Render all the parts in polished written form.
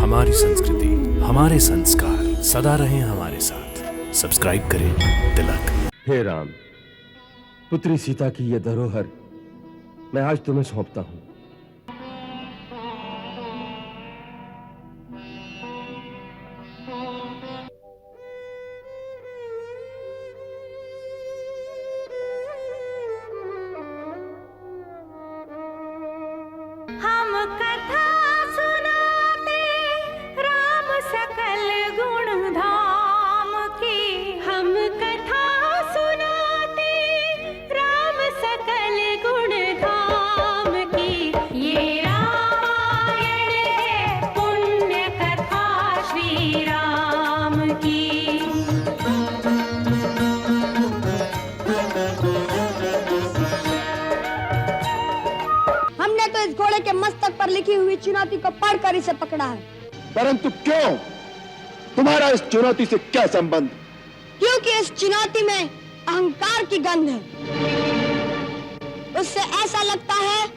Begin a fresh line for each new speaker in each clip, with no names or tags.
हमारी संस्कृति, हमारे संस्कार सदा रहें हमारे साथ। सब्सक्राइब करें तिलक।
हे राम, पुत्री सीता की यह धरोहर मैं आज तुम्हें सौंपता हूं।
हम कथा सुनाते राम सकल गुण धाम की। हम कथा सुनाते राम सकल गुण धाम की। ये रामायण है पुण्य कथा श्री राम की।
हमने तो इस घोड़े के मस्तक पर लिखी हुई चुनौती को पढ़कर इसे पकड़ा है।
परंतु क्यों? तुम्हारा इस चुनौती से क्या संबंध?
क्योंकि इस चुनौती में अहंकार की गंध है। उससे ऐसा लगता है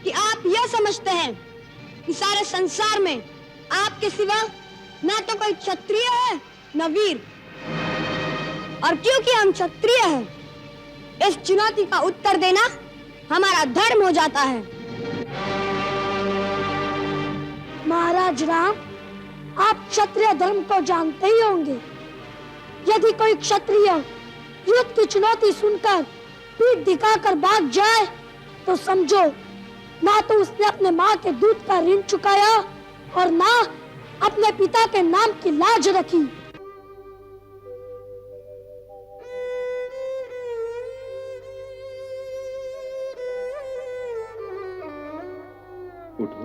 कि आप यह समझते हैं कि सारे संसार में आपके सिवा न तो कोई क्षत्रिय है न वीर। और क्योंकि हम क्षत्रिय हैं, इस चुनौती का उत्तर देना हमारा धर्म हो जाता है। महाराज राम, आप क्षत्रिय धर्म को जानते ही होंगे। यदि कोई क्षत्रिय युद्ध की चुनौती सुनकर पीठ दिखाकर भाग जाए तो समझो ना तो उसने अपने माँ के दूध का ऋण चुकाया और ना अपने पिता के नाम की लाज रखी।
उठो।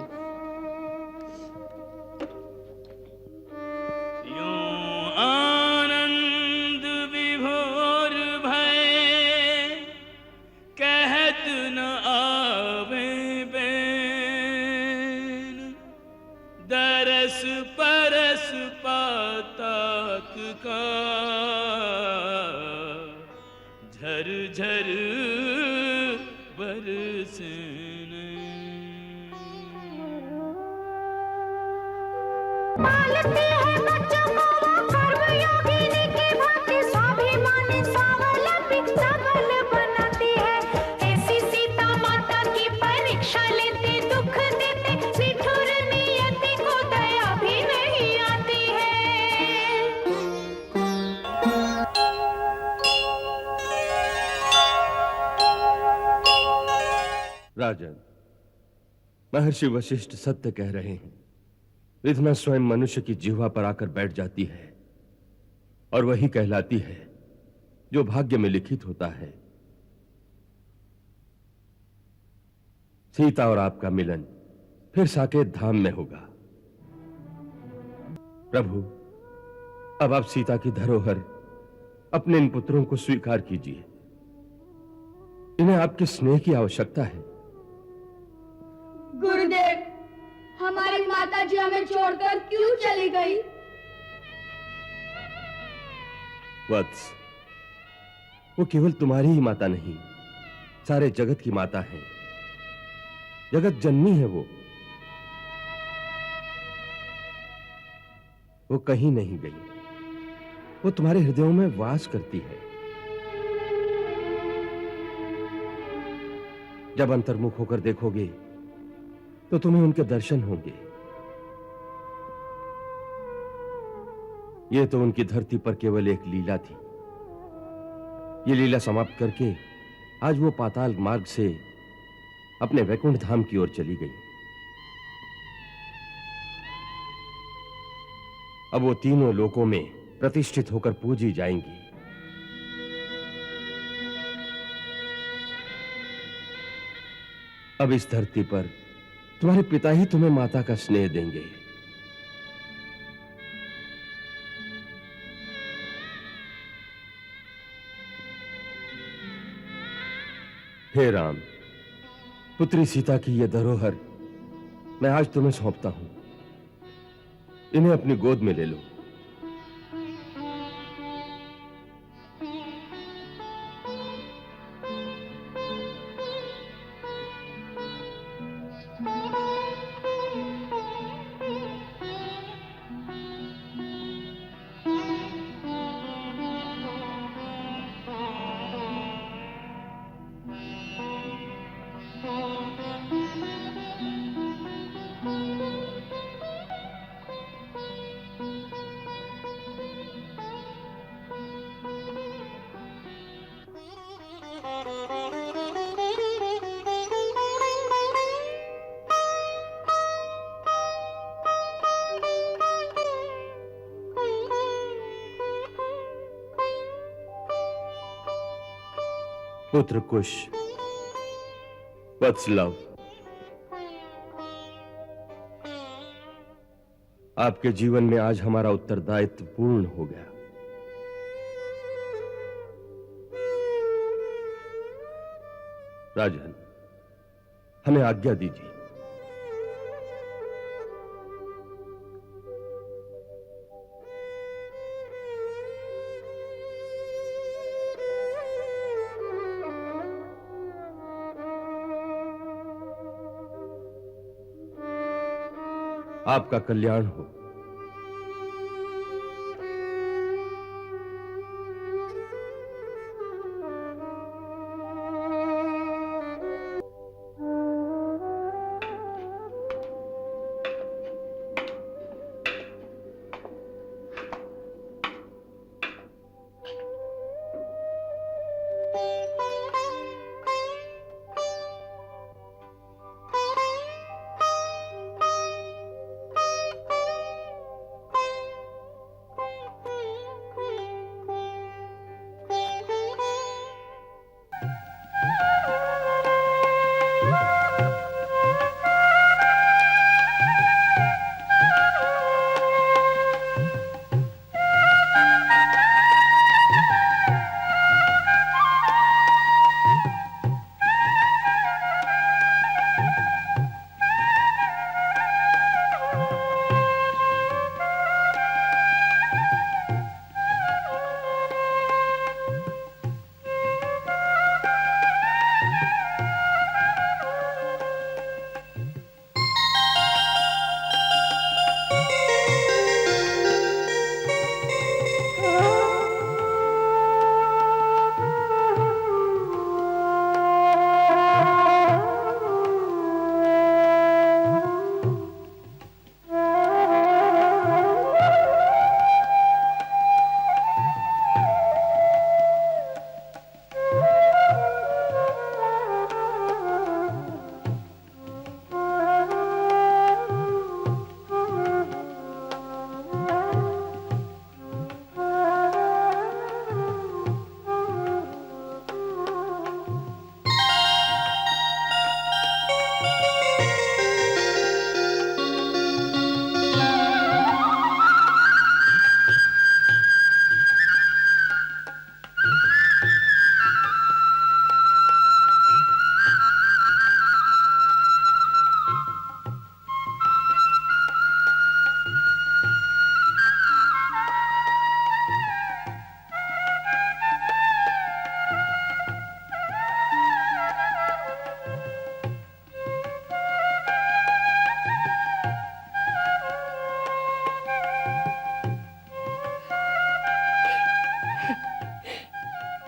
यूं आनंद विभोर भय कहत न आवे बैन। दरस परस पातात का झर झर बरसे।
पालते हैं बच्चों को वो कर्मयोगिनी की भांति। स्वाभिमानी स्वावलंबी सबल बनाती है। ऐसी सीता माता की परीक्षा लेते, दुख देते, निठुर नियति को दया भी नहीं आती है।
राजन, महर्षि वशिष्ठ सत्य कह रहे हैं। विधना स्वयं मनुष्य की जिह्वा पर आकर बैठ जाती है और वही कहलाती है जो भाग्य में लिखित होता है। सीता और आपका मिलन फिर साकेत धाम में होगा। प्रभु, अब आप सीता की धरोहर अपने इन पुत्रों को स्वीकार कीजिए। इन्हें आपके स्नेह की आवश्यकता है।
गुरुदेव, हमारी माता जी हमें छोड़कर क्यों चली गई?
वत्स, वो केवल तुम्हारी ही माता नहीं, सारे जगत की माता है। जगत जननी है वो कहीं नहीं गई। वो तुम्हारे हृदयों में वास करती है। जब अंतर्मुख होकर देखोगे तो तुम्हें उनके दर्शन होंगे। यह तो उनकी धरती पर केवल एक लीला थी। ये लीला समाप्त करके आज वो पाताल मार्ग से अपने वैकुंठ धाम की ओर चली गई। अब वो तीनों लोकों में प्रतिष्ठित होकर पूजी जाएंगी। अब इस धरती पर तुम्हारे पिता ही तुम्हें माता का स्नेह देंगे। हे राम, पुत्री सीता की यह धरोहर मैं आज तुम्हें सौंपता हूं। इन्हें अपनी गोद में ले लो। पुत्र कुश, वत्स लव, आपके जीवन में आज हमारा उत्तरदायित्व पूर्ण हो गया। राजन, हमें आज्ञा दीजिए। आपका कल्याण हो।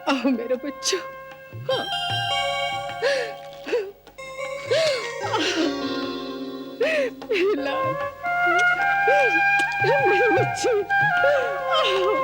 आओ मेरे बच्चों, मेरे लाल, मेरे बच्चे, आओ।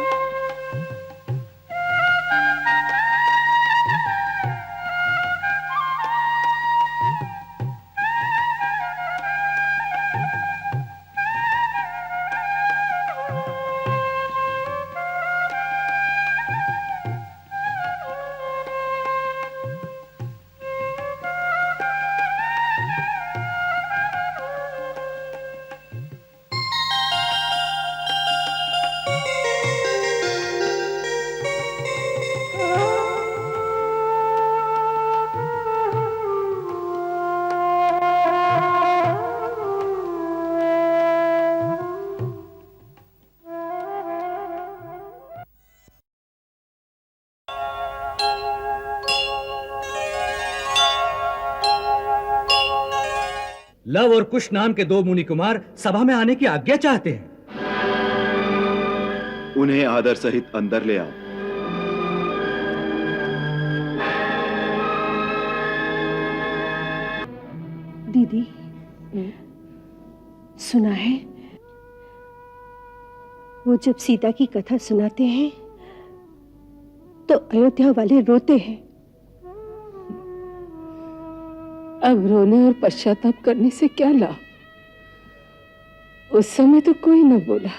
लव और कुश नाम के दो मुनि कुमार सभा में आने की आज्ञा चाहते हैं।
उन्हें आदर सहित अंदर ले आओ।
दीदी, सुना है वो जब सीता की कथा सुनाते हैं तो अयोध्या वाले रोते हैं। अब रोने और पश्चाताप करने से क्या लाभ? उस समय तो कोई न बोला।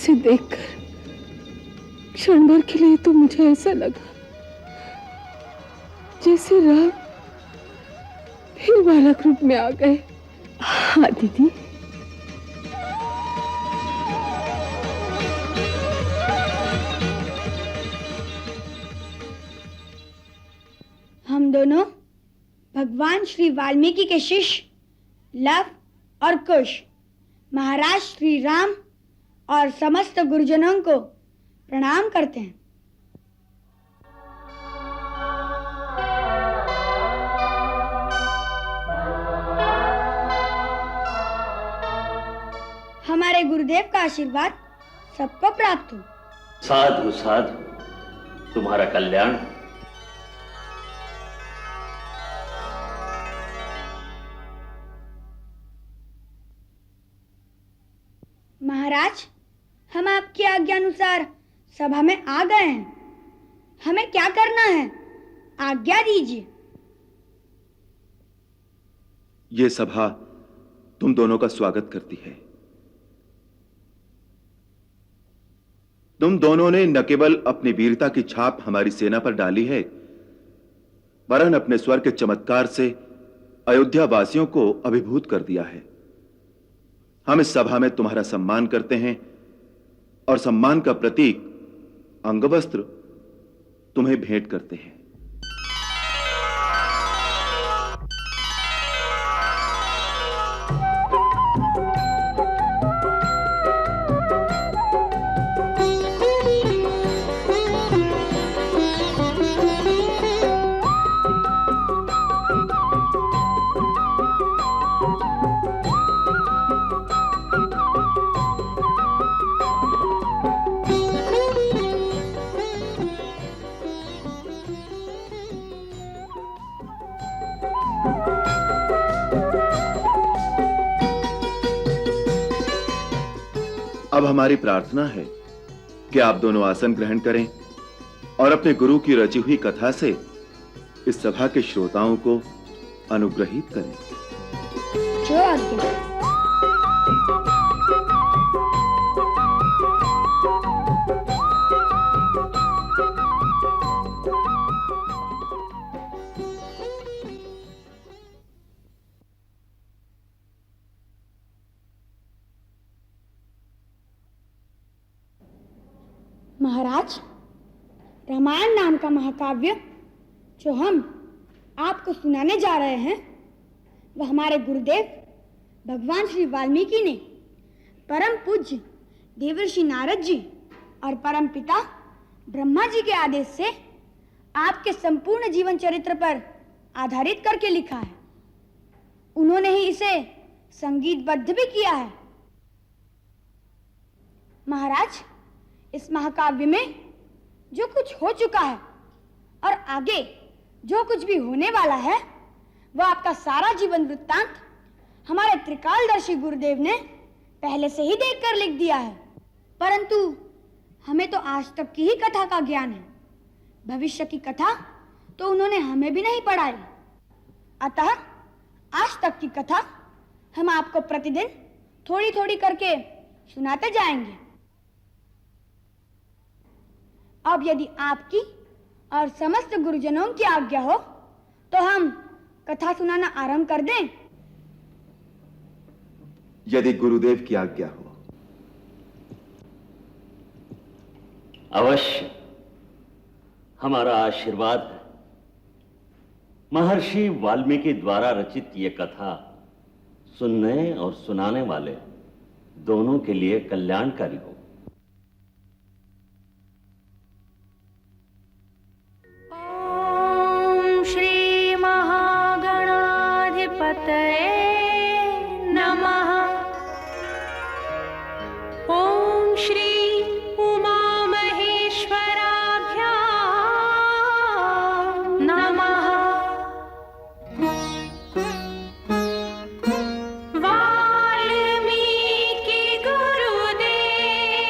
से देखकर क्षण भर के लिए तो मुझे ऐसा लगा जैसे राम फिर बालक रूप में आ गए। हाँ दीदी,
हम दोनों भगवान श्री वाल्मीकि के शिष्य लव और कुश, महाराज श्री राम और समस्त गुरुजनों को प्रणाम करते हैं। हमारे गुरुदेव का आशीर्वाद सबको प्राप्त हो।
साधु साधु, तुम्हारा कल्याण।
महाराज, हम आपकी आज्ञा अनुसार सभा में आ गए हैं। हमें क्या करना है, आज्ञा दीजिए।
ये सभा तुम दोनों का स्वागत करती है। तुम दोनों ने न केवल अपनी वीरता की छाप हमारी सेना पर डाली है, वरन अपने स्वर के चमत्कार से अयोध्या वासियों को अभिभूत कर दिया है। हम इस सभा में तुम्हारा सम्मान करते हैं और सम्मान का प्रतीक अंगवस्त्र तुम्हें भेंट करते हैं। अब हमारी प्रार्थना है कि आप दोनों आसन ग्रहण करें और अपने गुरु की रची हुई कथा से इस सभा के श्रोताओं को अनुग्रहित करें।
जो आज्ञा। महाराज, रामायण नाम का महाकाव्य जो हम आपको सुनाने जा रहे हैं, वह हमारे गुरुदेव भगवान श्री वाल्मीकि ने परम पूज्य देवर्षि नारद जी और परम पिता ब्रह्मा जी के आदेश से आपके संपूर्ण जीवन चरित्र पर आधारित करके लिखा है। उन्होंने ही इसे संगीतबद्ध भी किया है। महाराज, इस महाकाव्य में जो कुछ हो चुका है और आगे जो कुछ भी होने वाला है, वह आपका सारा जीवन वृत्तांत हमारे त्रिकालदर्शी गुरुदेव ने पहले से ही देखकर लिख दिया है। परंतु हमें तो आज तक की ही कथा का ज्ञान है, भविष्य की कथा तो उन्होंने हमें भी नहीं पढ़ाई। अतः आज तक की कथा हम आपको प्रतिदिन थोड़ी थोड़ी करके सुनाते जाएंगे। अब यदि आपकी और समस्त गुरुजनों की आज्ञा हो तो हम कथा सुनाना आरंभ कर दें।
यदि गुरुदेव की आज्ञा हो।
अवश्य, हमारा आशीर्वाद है। महर्षि वाल्मीकि द्वारा रचित ये कथा सुनने और सुनाने वाले दोनों के लिए कल्याणकारी हो।
वाल्मीकि गुरुदेव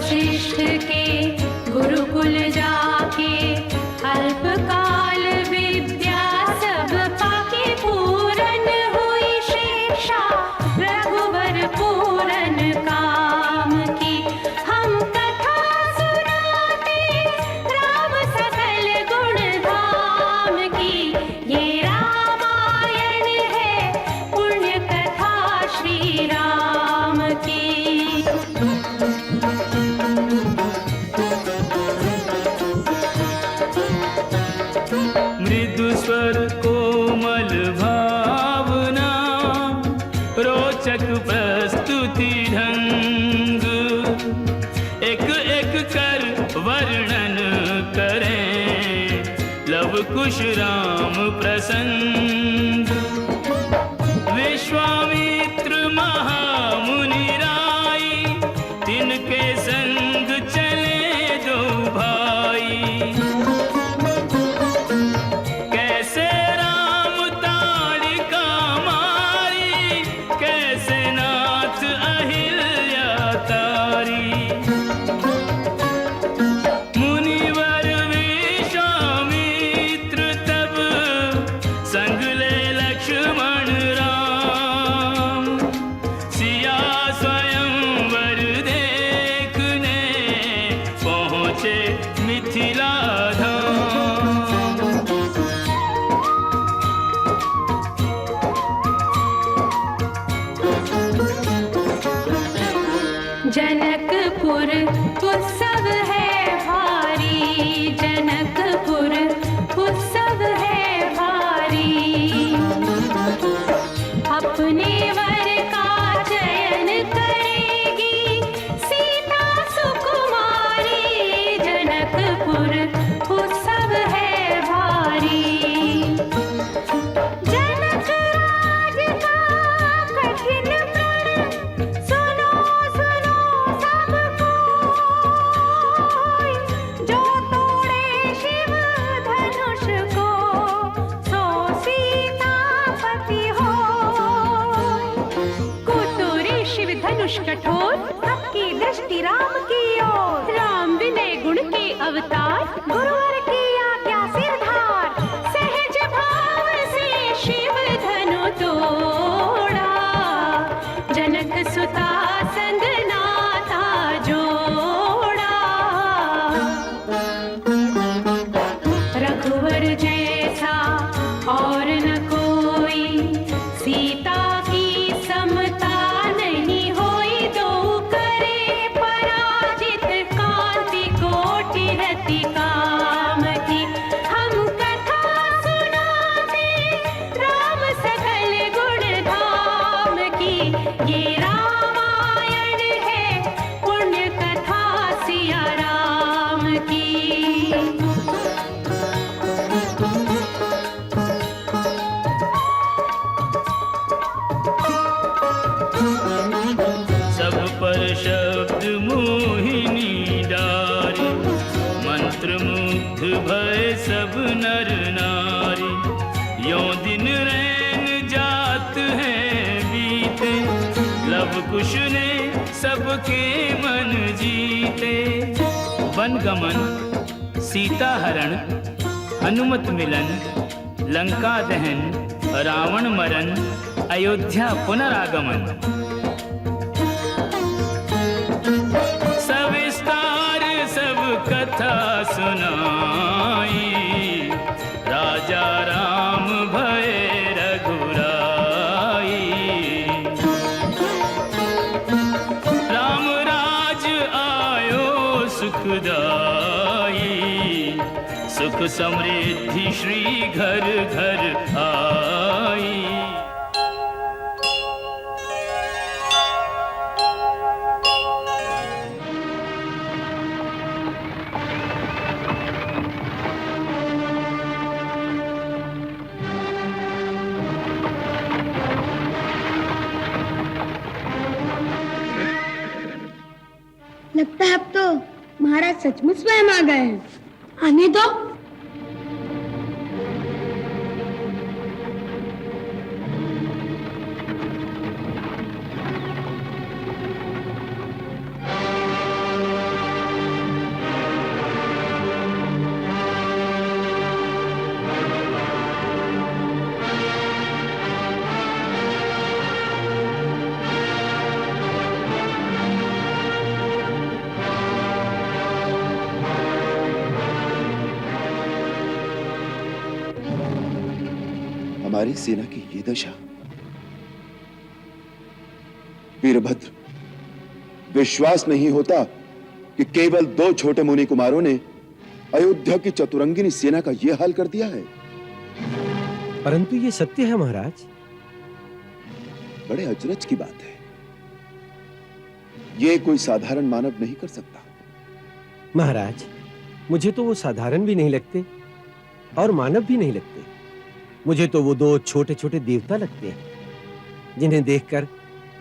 वशिष्ठ के गुरुकुल जाके अल्पकाल विद्या सब पाके पूरन हुई शिक्षा रघुवर पूरन काम की। हम कथा सुनाते राम सकल गुण धाम की। ये रामायण है पुण्य कथा श्री राम की।
मृदु स्वर कोमल भावना रोचक प्रस्तुति ढंग एक एक कर वर्णन करें लव कुश राम प्रसंग। विश्वामित्र महामुनि राई तिनके संग चले दो भाई। कैसे राम ताड़िका मारी कैसे नाथ अहिल्या तारी। मुनिवर विश्वामित्र तब संग ले लक्ष्मण राम। सिया स्वयंवर देखने पहुँचे मिथिला धाम।
जनकपुर उत्सव है भारी। जनकपुर उत्सव है भारी। अपने वर का चयन करेगी सीता सुकुमारी। जनकपुर उत्सव है भारी। जनक राज का कठिन प्रण सुनो सुनो सब कोई। जो तोड़े शिव धनुष को सो सीतापति हो। कुतुरी शिव धनुष कठोर सबकी दृष्टि राम की ओर। राम विनय गुण के अवतार गुरुवर की आज्ञा सिरधार। सहज भाव से शिव धनु तोड़ा। जनक सुता संग नाता जोड़ा। रघुवर जैसा और न कोई सीता की समता नहीं होई। दो करे पराजित कांति कोटि रति काम की। हम कथा सुनाते राम सकल गुण धाम की। ये रामायण है पुण्य कथा सिया राम की।
सब पर शब्द मोहिनी डारी मंत्र मुग्ध भय सब नर नारी। यों दिन रैन जात है बीते लव कुश ने सबके मन जीते। वन गमन सीता हरण हनुमत मिलन लंका दहन रावण मरण अयोध्या पुनरागमन। सविस्तार सब कथा सुनाई राजा राम भय रघुराई। राम राज आयो सुखदाई सुख समृद्धि श्री घर घर आई।
लगता है अब तो महाराज सचमुच स्वयं आ गए हैं। आने दो।
हमारी सेना की ये दशा। वीरभद्र, विश्वास नहीं होता कि केवल 2 छोटे मुनि कुमारों ने अयोध्या की चतुरंगिनी सेना का यह हाल कर दिया है।
परंतु ये सत्य है महाराज।
बड़े अचरज की बात है। यह कोई साधारण मानव नहीं कर सकता।
महाराज, मुझे तो वो साधारण भी नहीं लगते और मानव भी नहीं लगते। मुझे तो वो 2 छोटे छोटे देवता लगते हैं जिन्हें देखकर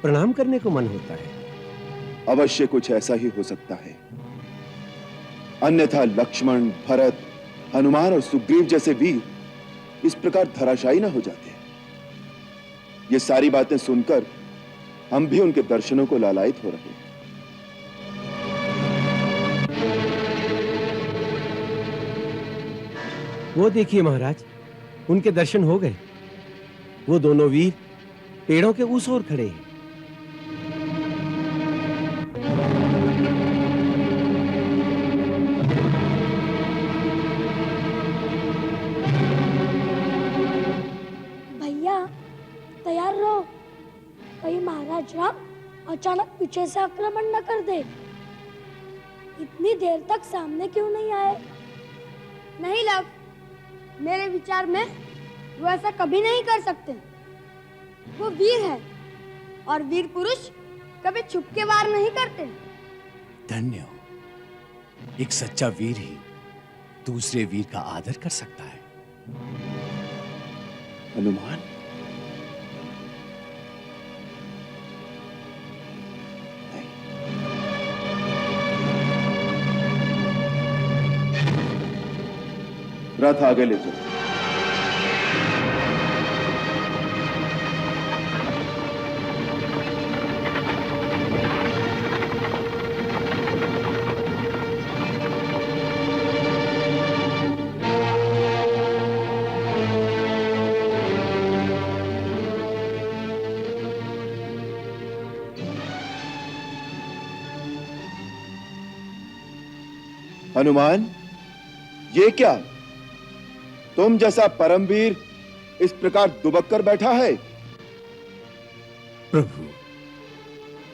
प्रणाम करने को मन होता है।
अवश्य कुछ ऐसा ही हो सकता है, अन्यथा लक्ष्मण, भरत, हनुमान और सुग्रीव जैसे वीर इस प्रकार धराशायी न हो जाते। ये सारी बातें सुनकर हम भी उनके दर्शनों को लालायित हो रहे हैं।
वो देखिए महाराज, उनके दर्शन हो गए। वो दोनों वीर पेड़ों के उस ओर खड़े हैं।
भैया तैयार रहो, कहीं महाराज राम अचानक पीछे से आक्रमण न कर दे। इतनी देर तक सामने क्यों नहीं आए?
नहीं लव, मेरे विचार में वो ऐसा कभी नहीं कर सकते। वो वीर है और वीर पुरुष कभी छुप के वार नहीं करते।
धन्य हो, एक सच्चा वीर ही दूसरे वीर का आदर कर सकता है।
हनुमान, रथ आगे ले चलो। हनुमान, ये क्या? तुम जैसा परमवीर इस प्रकार दुबक कर बैठा है।
प्रभु,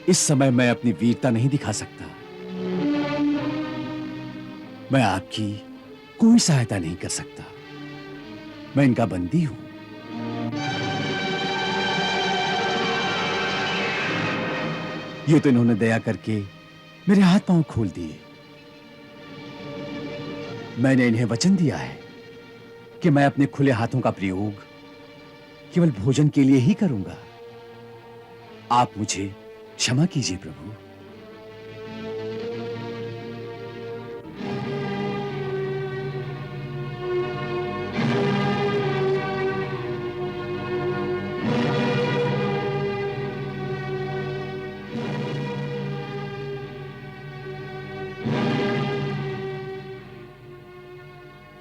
इस समय मैं अपनी वीरता नहीं दिखा सकता। मैं आपकी कोई सहायता नहीं कर सकता। मैं इनका बंदी हूं। ये तो इन्होंने दया करके मेरे हाथ पांव खोल दिए। मैंने इन्हें वचन दिया है कि मैं अपने खुले हाथों का प्रयोग केवल भोजन के लिए ही करूंगा। आप मुझे क्षमा कीजिए प्रभु।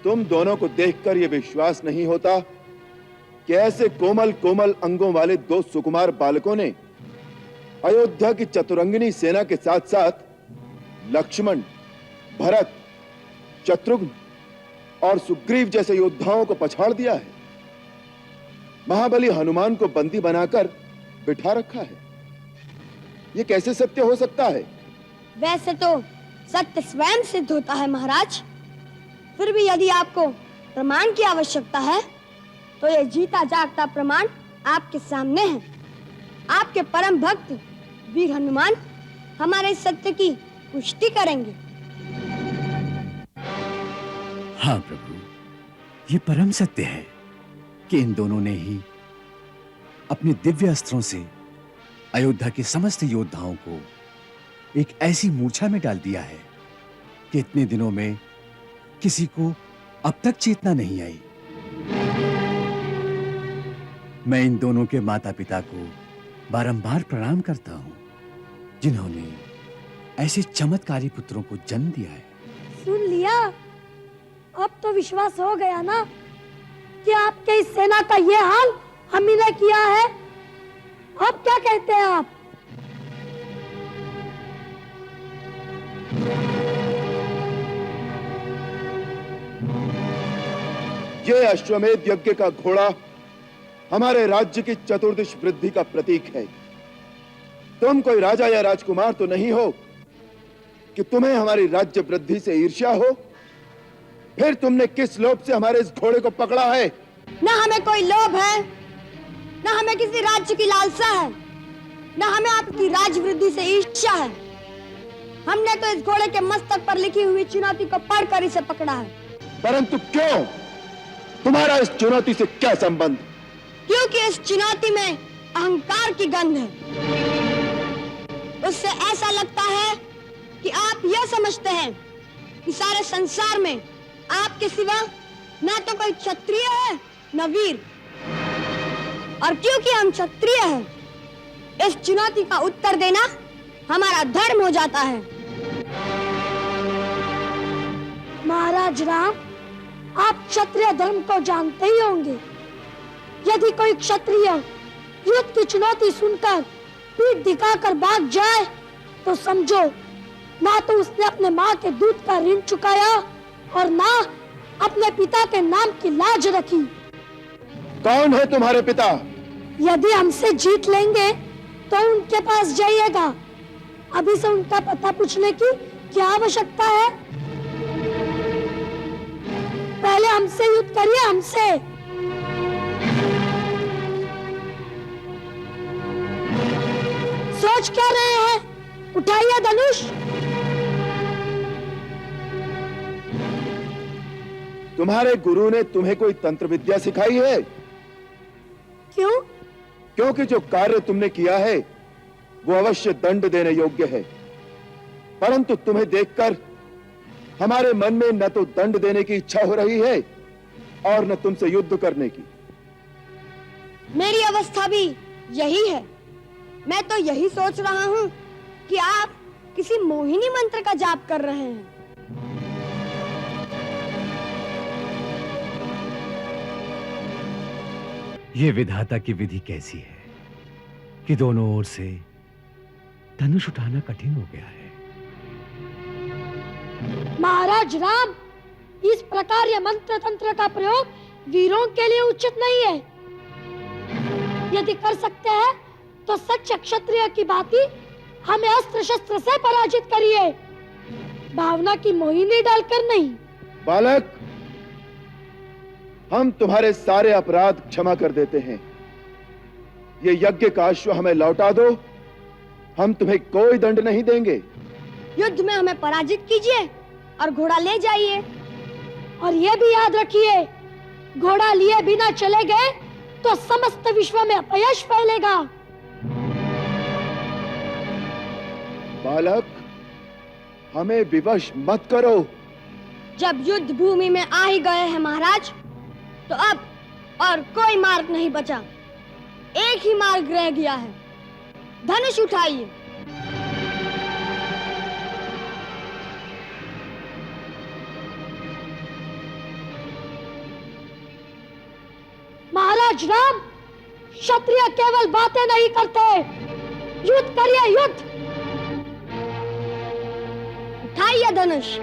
तुम दोनों को देखकर यह विश्वास नहीं होता कि ऐसे कोमल कोमल अंगों वाले 2 सुकुमार बालकों ने अयोध्या की चतुरंगिनी सेना के साथ साथ लक्ष्मण, भरत, शत्रुघ्न और सुग्रीव जैसे योद्धाओं को पछाड़ दिया है। महाबली हनुमान को बंदी बनाकर बिठा रखा है। यह कैसे सत्य हो सकता है?
वैसे तो सत्य स्वयं सिद्ध होता है महाराज। फिर भी यदि आपको प्रमाण की आवश्यकता है तो यह जीता जागता प्रमाण आपके सामने है। आपके परम भक्त वीर हनुमान हमारे सत्य की पुष्टि करेंगे।
हाँ प्रभु, ये परम सत्य है कि इन दोनों ने ही अपने दिव्य अस्त्रों से अयोध्या के समस्त योद्धाओं को एक ऐसी मूर्छा में डाल दिया है कि इतने दिनों में किसी को अब तक चेतना नहीं आई। मैं इन दोनों के माता पिता को बारंबार प्रणाम करता हूं जिन्होंने ऐसे चमत्कारी पुत्रों को जन्म दिया है।
सुन लिया? अब तो विश्वास हो गया ना कि आपके इस सेना का ये हाल हम ही ने किया है। अब क्या कहते हैं आप?
ये अश्वमेध यज्ञ का घोड़ा हमारे राज्य की चतुर्दिश वृद्धि का प्रतीक है। तुम कोई राजा या राजकुमार तो नहीं हो कि तुम्हें हमारी राज्य वृद्धि से ईर्ष्या हो। फिर तुमने किस लोभ से हमारे इस घोड़े को पकड़ा है?
न हमें कोई लोभ है, न हमें किसी राज्य की लालसा है, न हमें आपकी राज वृद्धि से ईर्ष्या है। हमने तो इस घोड़े के मस्तक पर लिखी हुई चुनौती को पढ़कर इसे पकड़ा है।
परंतु क्यों? तुम्हारा इस चुनौती से क्या संबंध?
क्योंकि इस चुनौती में अहंकार की गंध है। उससे ऐसा लगता है कि आप यह समझते हैं कि सारे संसार में आपके सिवा ना तो कोई क्षत्रिय है न वीर, और क्योंकि हम क्षत्रिय हैं, इस चुनौती का उत्तर देना हमारा धर्म हो जाता है।
महाराज राम, आप क्षत्रिय धर्म को जानते ही होंगे। यदि कोई क्षत्रिय युद्ध की चुनौती सुनकर पीठ दिखाकर भाग जाए तो समझो ना तो उसने अपने माँ के दूध का ऋण चुकाया और ना अपने पिता के नाम की लाज रखी।
कौन है तुम्हारे पिता?
यदि हमसे जीत लेंगे तो उनके पास जाइएगा। अभी से उनका पता पूछने की क्या आवश्यकता है? पहले हमसे युद्ध करिए, हमसे। सोच क्या रहे हैं? उठाइए धनुष।
तुम्हारे गुरु ने तुम्हें कोई तंत्र विद्या सिखाई है?
क्यों?
क्योंकि जो कार्य तुमने किया है वो अवश्य दंड देने योग्य है, परंतु तुम्हें देखकर हमारे मन में न तो दंड देने की इच्छा हो रही है और न तुमसे युद्ध करने की।
मेरी अवस्था भी यही है। मैं तो यही सोच रहा हूँ कि आप किसी मोहिनी मंत्र का जाप कर रहे हैं।
ये विधाता की विधि कैसी है कि दोनों ओर से धनुष उठाना कठिन हो गया है।
महाराज राम, इस प्रकार यह मंत्र तंत्र का प्रयोग वीरों के लिए उचित नहीं है। यदि कर सकते हैं तो सच्चे क्षत्रिय की भांति हमें अस्त्र शस्त्र से पराजित करिए, भावना की मोहिनी डालकर नहीं।
बालक, हम तुम्हारे सारे अपराध क्षमा कर देते हैं। ये यज्ञ का अश्व हमें लौटा दो, हम तुम्हें कोई दंड नहीं देंगे।
युद्ध में हमें पराजित कीजिए और घोड़ा ले जाइए।
और ये भी याद रखिए, घोड़ा लिए बिना चले गए तो समस्त विश्व में अपयश फैलेगा।
बालक, हमें विवश मत करो।
जब युद्ध भूमि में आ ही गए हैं महाराज, तो अब और कोई मार्ग नहीं बचा। एक ही मार्ग रह गया है। धनुष उठाइए।
महाराज राम, क्षत्रिय केवल बातें नहीं करते, युद्ध करिए, युद्ध।
उठाइए धनुष।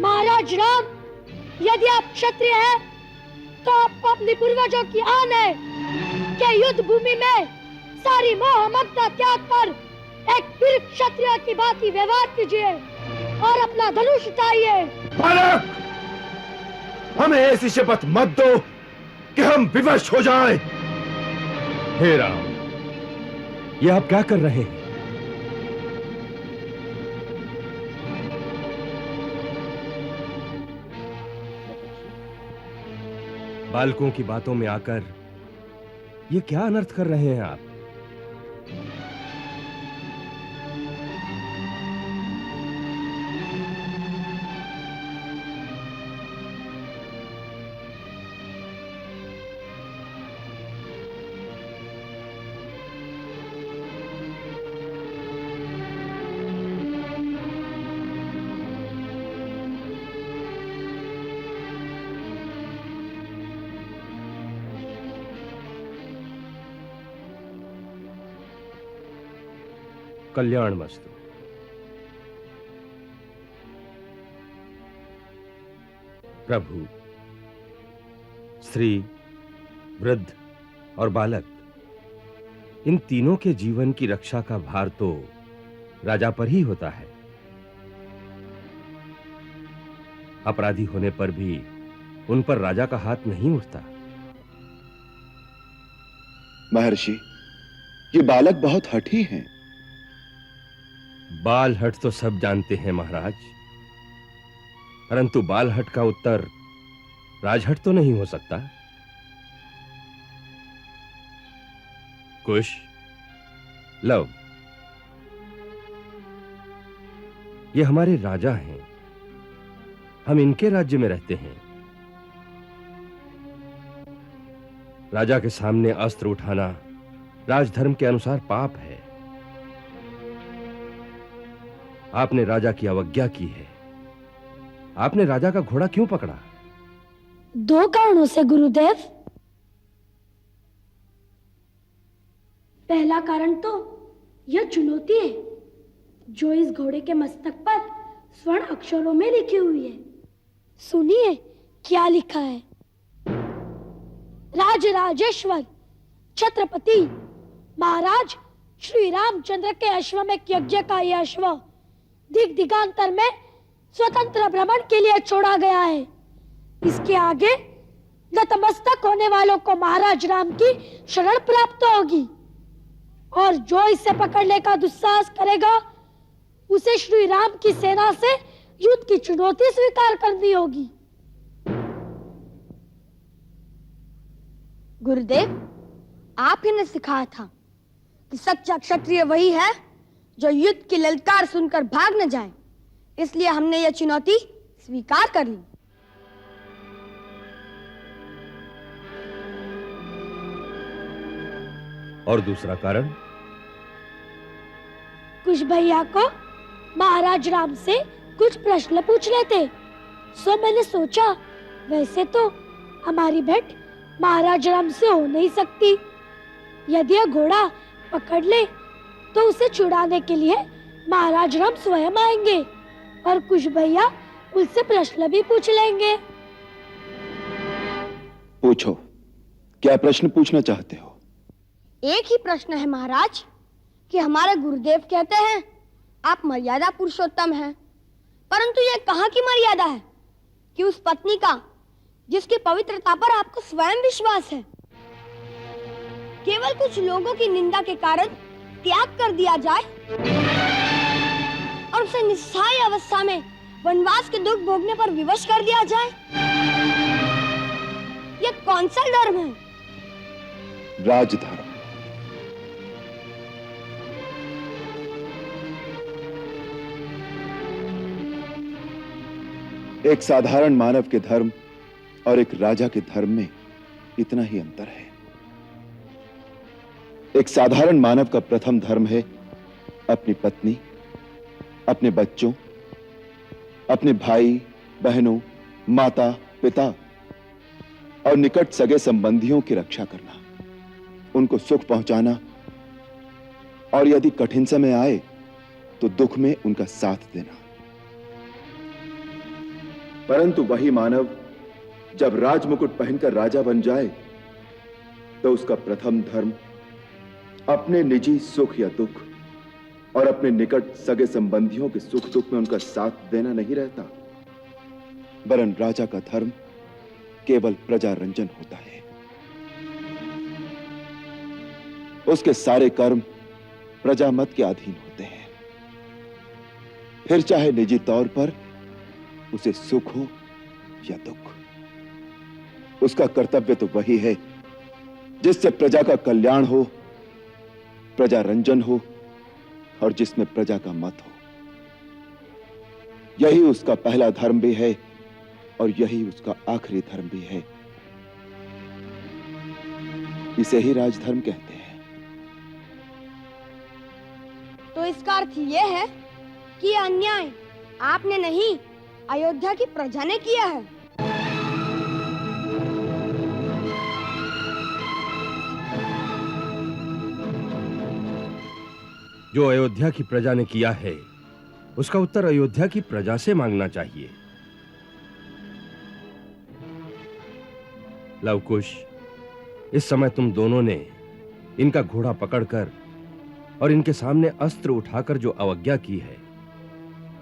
महाराज राम, यदि आप क्षत्रिय हैं तो आपको अपने पूर्वजों की आन है कि युद्ध भूमि में सारी मोह ममता त्याग कर एक वीर क्षत्रिय की भांति व्यवहार कीजिए और अपना धनुष उठाइए।
बालक, हमें ऐसी शपथ मत दो कि हम विवश हो जाएं।
हे राम, ये आप क्या कर रहे हैं? बालकों की बातों में आकर ये क्या अनर्थ कर रहे हैं आप? कल्याण मस्तु। प्रभु, स्त्री, वृद्ध और बालक, इन तीनों के जीवन की रक्षा का भार तो राजा पर ही होता है। अपराधी होने पर भी उन पर राजा का हाथ नहीं उठता।
महर्षि, ये बालक बहुत हठी हैं।
बाल हट तो सब जानते हैं महाराज, परंतु बाल हट का उत्तर राजहट तो नहीं हो सकता। कुश, लव, ये हमारे राजा हैं, हम इनके राज्य में रहते हैं। राजा के सामने अस्त्र उठाना राजधर्म के अनुसार पाप है। आपने राजा की अवज्ञा की है। आपने राजा का घोड़ा क्यों पकड़ा?
2 कारणों से गुरुदेव। पहला कारण तो यह चुनौती है जो इस घोड़े के मस्तक पर स्वर्ण अक्षरों में लिखी हुई है। सुनिए क्या लिखा है। राजराजेश्वर छत्रपति महाराज श्री रामचंद्र के अश्वमेध यज्ञ का यह अश्व दिग दिगांतर में स्वतंत्र भ्रमण के लिए छोड़ा गया है। इसके आगे नतमस्तक होने वालों को महाराज राम की शरण प्राप्त होगी, और जो इसे पकड़ने का दुस्साहस करेगा उसे श्री राम की सेना से युद्ध की चुनौती स्वीकार करनी होगी।
गुरुदेव, आप ही ने सिखाया था कि सच्चा क्षत्रिय वही है जो युद्ध की ललकार सुनकर भाग न जाए, इसलिए हमने यह चुनौती स्वीकार कर ली।
और दूसरा कारण?
कुछ भैया को महाराज राम से कुछ प्रश्न पूछ लेते, सो मैंने सोचा वैसे तो हमारी भेंट महाराज राम से हो नहीं सकती। यदि यह घोड़ा पकड़ ले तो उसे छुड़ाने के लिए महाराज राम स्वयं आएंगे और कुछ भैया उनसे प्रश्न भी पूछ लेंगे।
पूछो, क्या प्रश्न पूछना चाहते हो?
एक ही प्रश्न है महाराज कि हमारे गुरुदेव कहते हैं आप मर्यादा पुरुषोत्तम हैं, परंतु यह कहाँ की मर्यादा है कि उस पत्नी का जिसकी पवित्रता पर आपको स्वयं विश्वास है, केवल कुछ लोगों की निंदा के कारण त्याग कर दिया जाए और उसे निस्सहाय अवस्था में वनवास के दुख भोगने पर विवश कर दिया जाए? यह कौन सा धर्म है?
राजधर्म। एक साधारण मानव के धर्म और एक राजा के धर्म में इतना ही अंतर है। एक साधारण मानव का प्रथम धर्म है अपनी पत्नी, अपने बच्चों, अपने भाई बहनों, माता पिता और निकट सगे संबंधियों की रक्षा करना, उनको सुख पहुंचाना और यदि कठिन समय आए तो दुख में उनका साथ देना। परंतु वही मानव जब राजमुकुट पहनकर राजा बन जाए तो उसका प्रथम धर्म अपने निजी सुख या दुख और अपने निकट सगे संबंधियों के सुख दुख में उनका साथ देना नहीं रहता, वरन राजा का धर्म केवल प्रजा रंजन होता है। उसके सारे कर्म प्रजा मत के अधीन होते हैं, फिर चाहे निजी तौर पर उसे सुख हो या दुख। उसका कर्तव्य तो वही है जिससे प्रजा का कल्याण हो, प्रजा रंजन हो और जिसमें प्रजा का मत हो। यही उसका पहला धर्म भी है और यही उसका आखिरी धर्म भी है। इसे ही राजधर्म कहते हैं।
तो इसका अर्थ यह है कि यह अन्याय आपने नहीं, अयोध्या की प्रजा ने किया है।
जो अयोध्या की प्रजा ने किया है उसका उत्तर अयोध्या की प्रजा से मांगना चाहिए। लवकुश, इस समय तुम दोनों ने इनका घोड़ा पकड़कर और इनके सामने अस्त्र उठाकर जो अवज्ञा की है,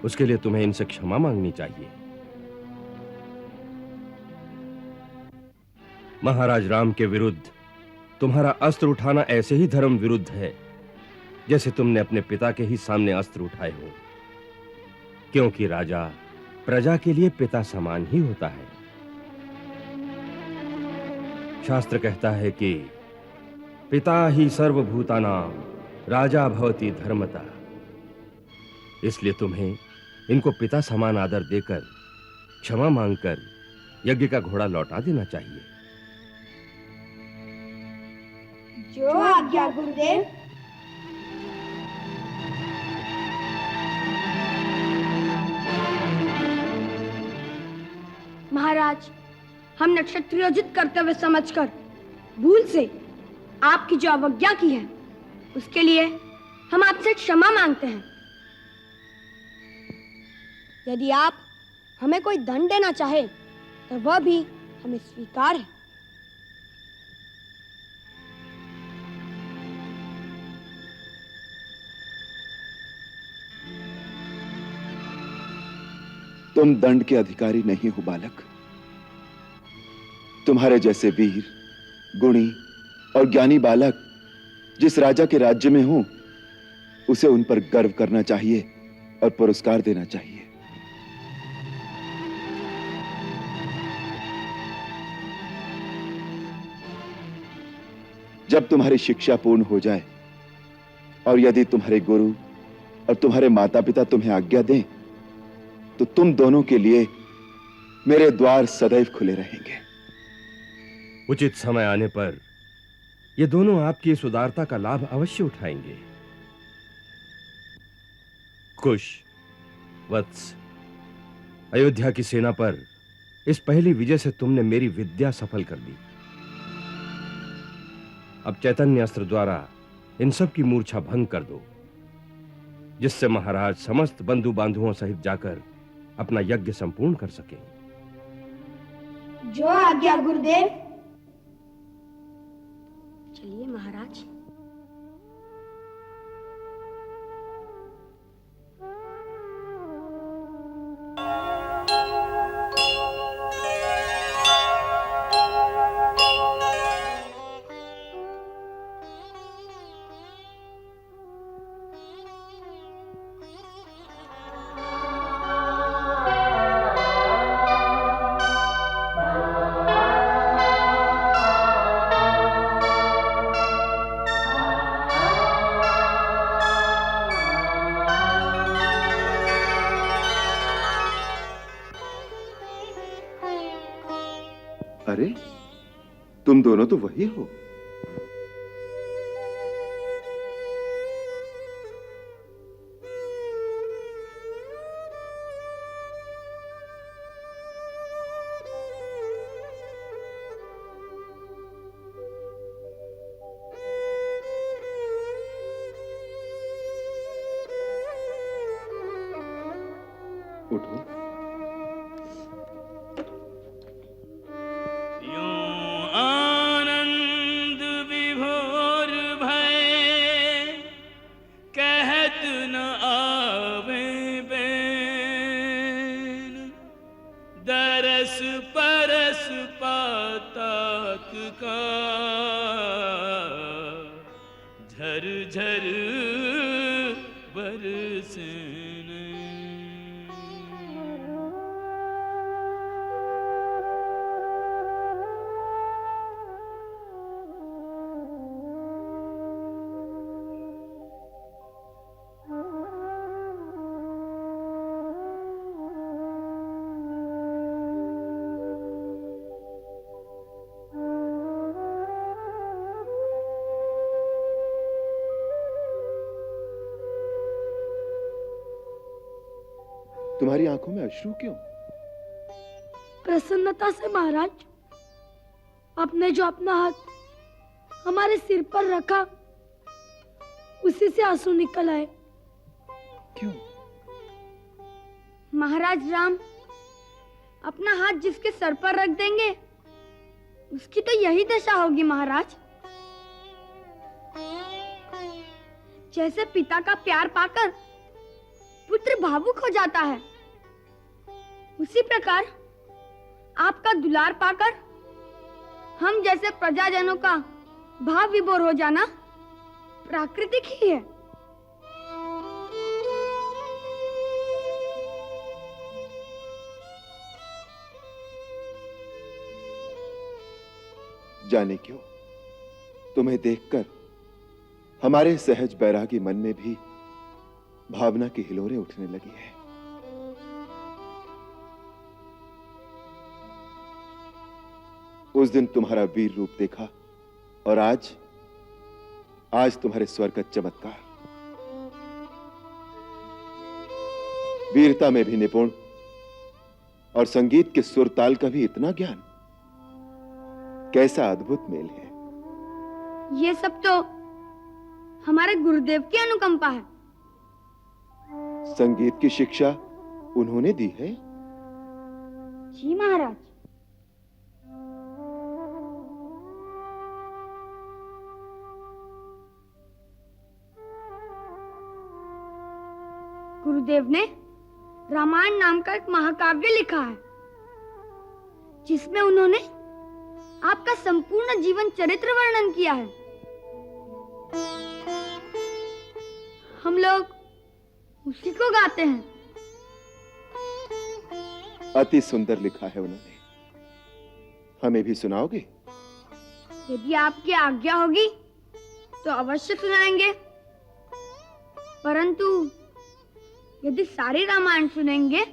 उसके लिए तुम्हें इनसे क्षमा मांगनी चाहिए। महाराज राम के विरुद्ध तुम्हारा अस्त्र उठाना ऐसे ही धर्म विरुद्ध है जैसे तुमने अपने पिता के ही सामने अस्त्र उठाए हो, क्योंकि राजा प्रजा के लिए पिता समान ही होता है। शास्त्र कहता है कि पिता ही सर्वभूतानां राजा भवति धर्मता। इसलिए तुम्हें इनको पिता समान आदर देकर क्षमा मांगकर यज्ञ का घोड़ा लौटा देना चाहिए।
जो आज्ञा गुरुदेव। महाराज, हमने क्षत्रियोचित कर्तव्य समझकर भूल से आपकी जो अवज्ञा की है, उसके लिए हम आपसे क्षमा मांगते हैं। यदि आप हमें कोई दंड देना चाहे तो वह भी हमें स्वीकार है।
तुम दंड के अधिकारी नहीं हो बालक। तुम्हारे जैसे वीर, गुणी और ज्ञानी बालक जिस राजा के राज्य में हो, उसे उन पर गर्व करना चाहिए और पुरस्कार देना चाहिए। जब तुम्हारी शिक्षा पूर्ण हो जाए और यदि तुम्हारे गुरु और तुम्हारे माता पिता तुम्हें आज्ञा दें, तो तुम दोनों के लिए मेरे द्वार सदैव खुले रहेंगे।
उचित समय आने पर ये दोनों आपकी इस उदारता का लाभ अवश्य उठाएंगे। कुश, वत्स, अयोध्या की सेना पर इस पहली विजय से तुमने मेरी विद्या सफल कर दी। अब चैतन्य अस्त्र द्वारा इन सब की मूर्छा भंग कर दो, जिससे महाराज समस्त बंधु बांधुओं सहित जाकर अपना यज्ञ संपूर्ण कर सकें।
जो आज्ञा गुरुदेव। चलिए महाराज।
अरे, तुम दोनों तो वही हो। उठो।
आनंद विभोर भय कहत न आवे बैन, दरस परस पातात का झर झर बरसे।
तुम्हारी आंखों में अश्रु क्यों?
प्रसन्नता से महाराज। आपने जो अपना हाथ हमारे सिर पर रखा, उसी से आंसू निकल आए।
क्यों?
महाराज राम अपना हाथ जिसके सर पर रख देंगे, उसकी तो यही दशा होगी महाराज। जैसे पिता का प्यार पाकर पुत्र भावुक हो जाता है, उसी प्रकार आपका दुलार पाकर हम जैसे प्रजाजनों का भाव विभोर हो जाना प्राकृतिक ही है।
जाने क्यों तुम्हें देखकर हमारे सहज बैरागी मन में भी भावना की हिलोरें उठने लगी है। उस दिन तुम्हारा वीर रूप देखा और आज तुम्हारे स्वर का चमत्कार। वीरता में भी निपुण और संगीत के सुर ताल का भी इतना ज्ञान, कैसा अद्भुत मेल है।
ये सब तो हमारे गुरुदेव की अनुकंपा है।
संगीत की शिक्षा उन्होंने दी है?
जी महाराज। गुरुदेव ने रामायण नाम का एक महाकाव्य लिखा है, जिसमें उन्होंने आपका संपूर्ण जीवन चरित्र वर्णन किया है। हम लोग उसी को गाते हैं।
अति सुंदर लिखा है उन्होंने, हमें भी सुनाओगे?
यदि आपकी आज्ञा होगी तो अवश्य सुनाएंगे, परंतु यदि सारी रामायण सुनेंगे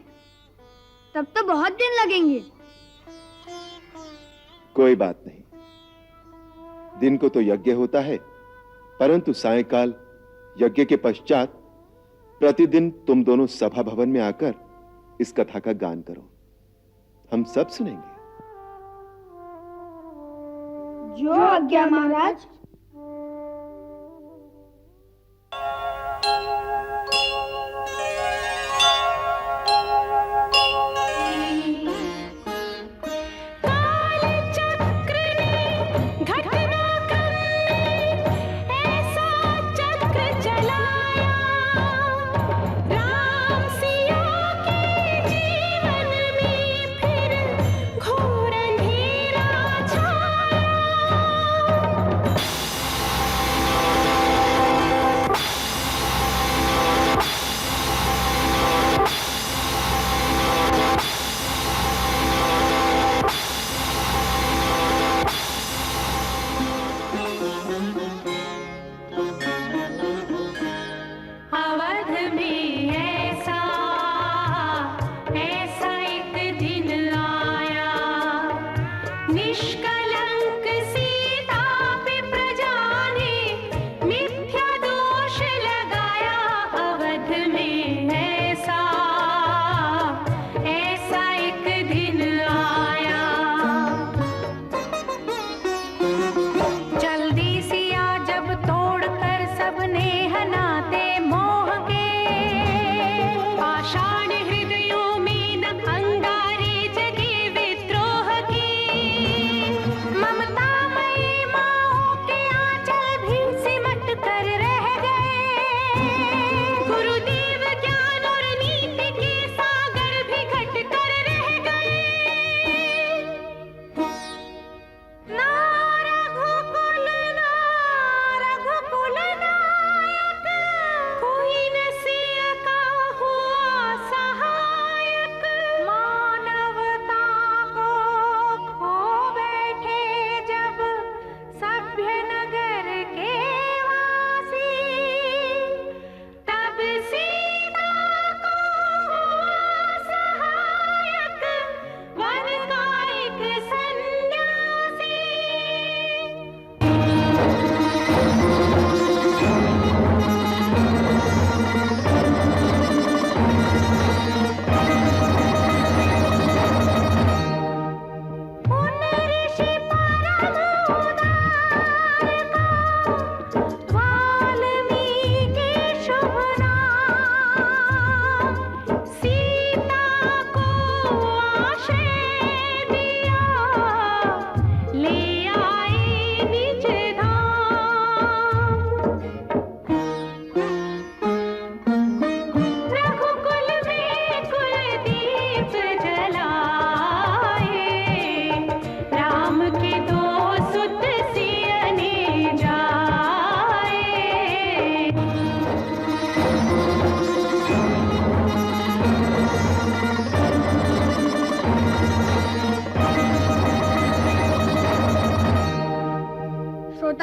तब तो बहुत दिन लगेंगे।
कोई बात नहीं, दिन को तो यज्ञ होता है, परंतु सायंकाल यज्ञ के पश्चात प्रतिदिन तुम दोनों सभा भवन में आकर इस कथा का गान करो, हम सब सुनेंगे।
जो आज्ञा महाराज।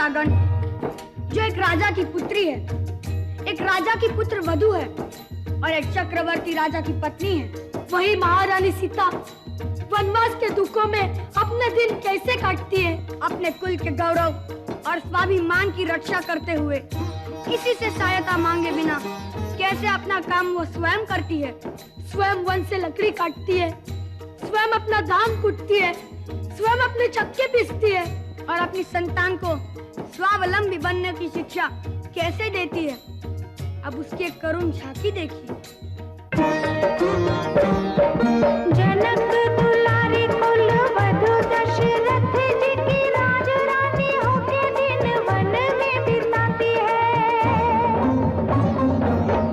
सीतागण, जो एक राजा की पुत्री है, एक राजा की पुत्र वधू है और एक चक्रवर्ती राजा की पत्नी है, वही महारानी सीता वनवास के दुखों में अपने दिन कैसे काटती है, अपने कुल के गौरव और स्वाभिमान की रक्षा करते हुए किसी से सहायता मांगे बिना कैसे अपना काम वो स्वयं करती है। स्वयं वन से लकड़ी काटती है, स्वयं अपना धान कूटती है, स्वयं अपने चक्के पीसती है और अपनी संतान को स्वावलंबी बनने की शिक्षा कैसे देती है। अब उसकी एक करुण झांकी देखिए।
जनक दुलारी कुल वधु दशरथ जी की राज रानी होके दिन वन में बिताती है।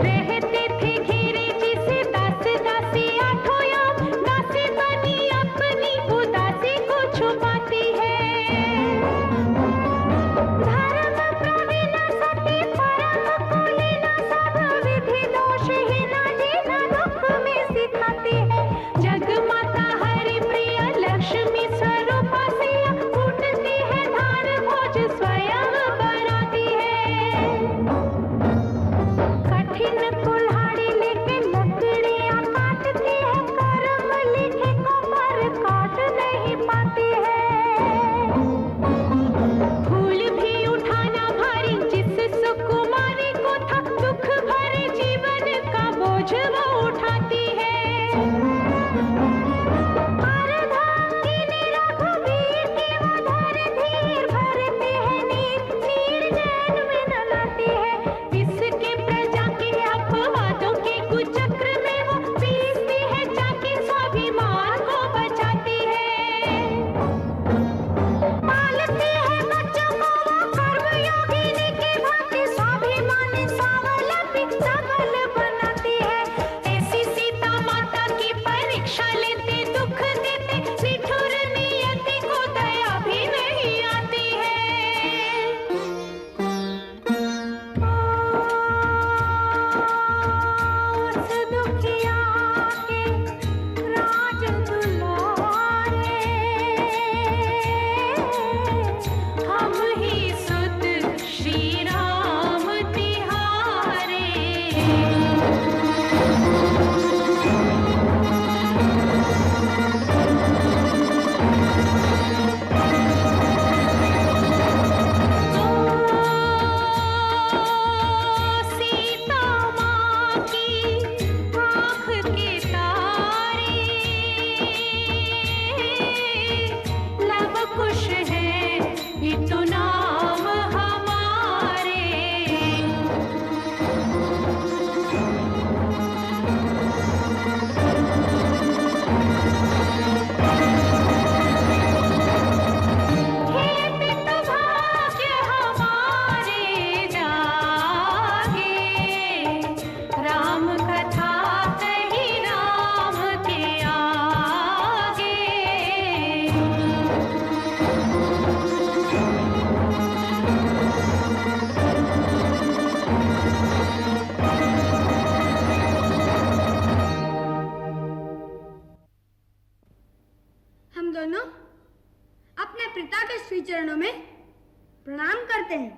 रहती थी घिरी जिसे दास दासी आठों याम, दासी बनी अपनी उदासी को छुपाती है। धर्म प्रवीण सती परम कुलीन सब विधि दोषहीन जीना दुख में सिखाती है। जग माता हरि प्रिय लक्ष्मी स्वरूपा सिया फूटती है धार भोज स्वयं बनाती है। कठिन कुल्हाड़ी लेके लकड़ियां काटती है, कर्म लिखे को पर काट नहीं पाती है। फूल भी उठाना भारी जिस सुकुमारी को था, दुख भरे जीवन का बोझ वो उठाती है। अर्धांगिनी रघुवीर की वो धर धीर भरती है, नीर नीर नैन में न लाती है। इसके प्रजा के अपवादों के कुचक्र में वो पीसती है, जाके स्वाभिमान को बचाती है। पालती है बच्चों को वो कर्मयोगिनी की भांति, स्वाभिमानी स्वावलंबी सबल बनाती है। ऐसी सीता माता की परीक्षा लेते, दुख देते, निठुर नियति को दया भी नहीं आती है। उस दुखिया के राज दुलारे, हम ही सुत श्री राम तिहारे। सीता माँ की आँख के तारे, लव कुश है इतु नाम हमारे। हे पितु भाग्य हमारे जागे, राम कथा कही राम के आगे।
हम दोनों अपने पिता के श्री चरणों में प्रणाम करते हैं।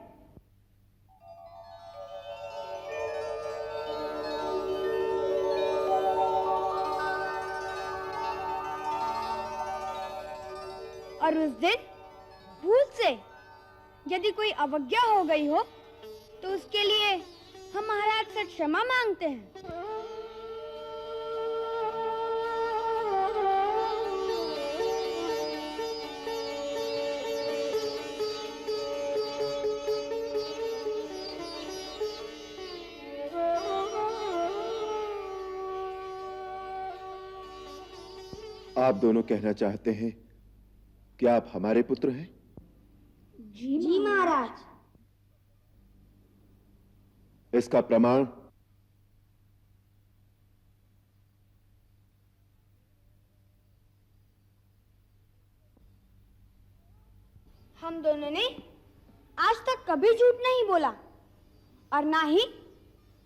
और उस दिन भूल से यदि कोई अवज्ञा हो गई हो तो उसके लिए हम महाराज से क्षमा मांगते हैं।
आप दोनों कहना चाहते हैं कि आप हमारे पुत्र हैं?
जी महाराज।
इसका प्रमाण?
हम दोनों ने आज तक कभी झूठ नहीं बोला और ना ही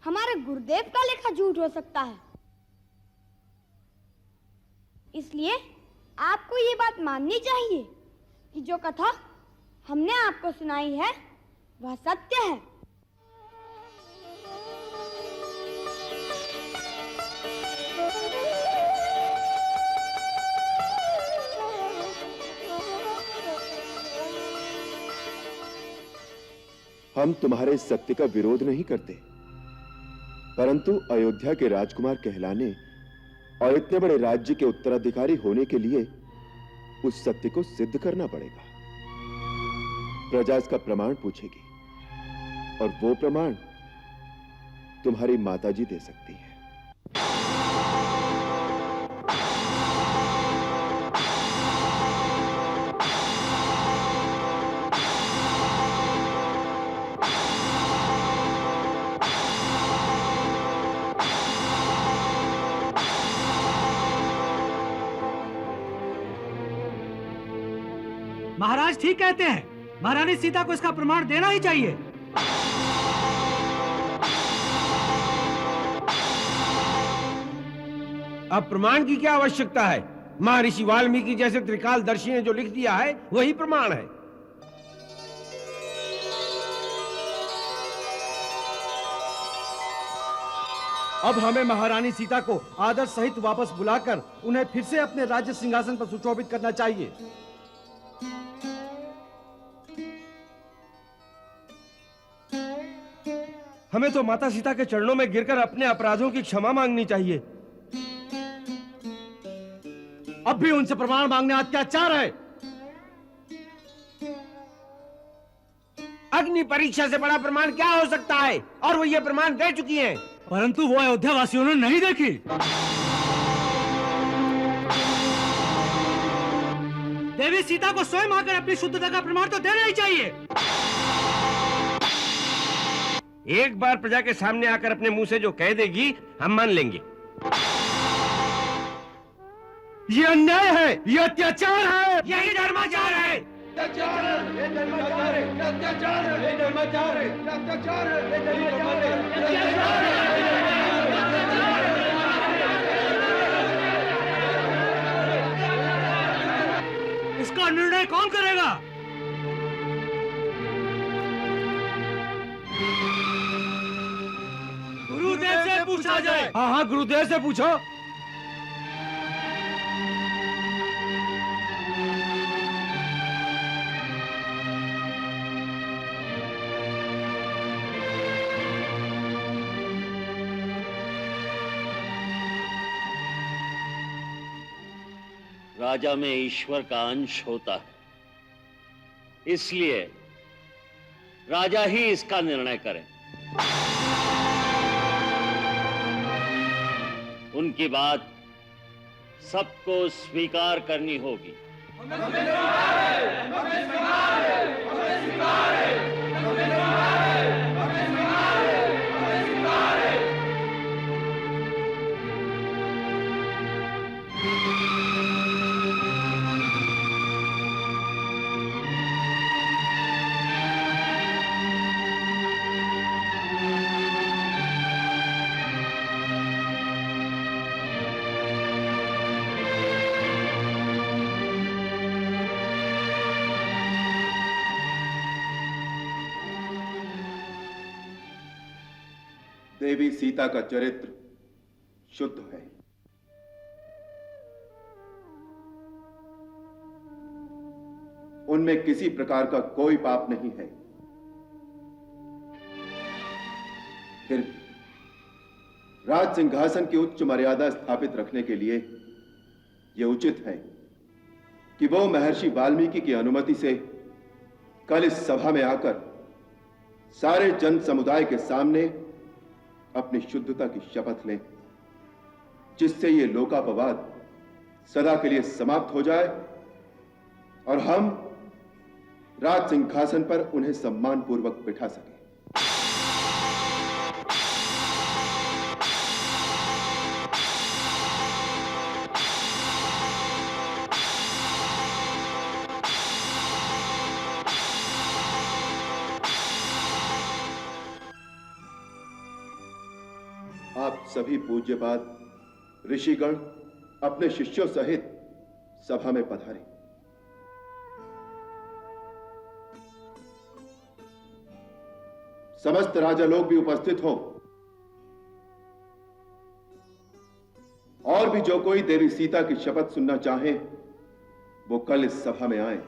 हमारे गुरुदेव का लेखा झूठ हो सकता है। इसलिए आपको ये बात माननी चाहिए कि जो कथा हमने आपको सुनाई है वह सत्य है।
हम तुम्हारे सत्य का विरोध नहीं करते, परंतु अयोध्या के राजकुमार कहलाने और इतने बड़े राज्य के उत्तराधिकारी होने के लिए उस सत्य को सिद्ध करना पड़ेगा। प्रजा इसका प्रमाण पूछेगी और वो प्रमाण तुम्हारी माताजी दे सकती है।
महाराज ठीक कहते हैं, महारानी सीता को इसका प्रमाण देना ही चाहिए।
अब प्रमाण की क्या आवश्यकता है? महर्षि वाल्मीकि जैसे त्रिकालदर्शी ने जो लिख दिया है वही प्रमाण है।
अब हमें महारानी सीता को आदर सहित वापस बुलाकर उन्हें फिर से अपने राज्य सिंहासन पर सुशोभित करना चाहिए।
हमें तो माता सीता के चरणों में गिरकर अपने अपराधों की क्षमा मांगनी चाहिए।
अब भी उनसे प्रमाण मांगने अत्याचार है।
अग्नि परीक्षा से बड़ा प्रमाण क्या हो सकता है? और वो ये प्रमाण दे चुकी हैं।
परंतु वो अयोध्या वासियों ने नहीं देखी। देवी सीता को स्वयं आकर अपनी शुद्धता का प्रमाण तो देना ही चाहिए।
एक बार प्रजा के सामने आकर अपने मुंह से जो कह देगी हम मान लेंगे।
ये अन्याय है, ये अत्याचार है,
यही धर्माचार है।
इसका निर्णय कौन करेगा? गुरुदेव से पूछा जाए।
हाँ हाँ, गुरुदेव से पूछो।
राजा में ईश्वर का अंश होता है, इसलिए राजा ही इसका निर्णय करें। उनकी बात सबको स्वीकार करनी होगी।
देवी सीता का चरित्र शुद्ध है। उनमें किसी प्रकार का कोई पाप नहीं है। फिर भी राज सिंहासन की उच्च मर्यादा स्थापित रखने के लिए यह उचित है कि वो महर्षि वाल्मीकि की अनुमति से कल इस सभा में आकर सारे जन समुदाय के सामने अपनी शुद्धता की शपथ लें, जिससे ये लोकापवाद सदा के लिए समाप्त हो जाए और हम राज सिंहासन पर उन्हें सम्मान पूर्वक बिठा सकें। आप सभी पूज्यपाद ऋषिगण अपने शिष्यों सहित सभा में पधारें। समस्त राजा लोग भी उपस्थित हो और भी जो कोई देवी सीता की शपथ सुनना चाहे वो कल इस सभा में आए,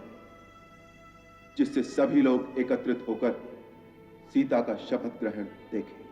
जिससे सभी लोग एकत्रित होकर सीता का शपथ ग्रहण देखें।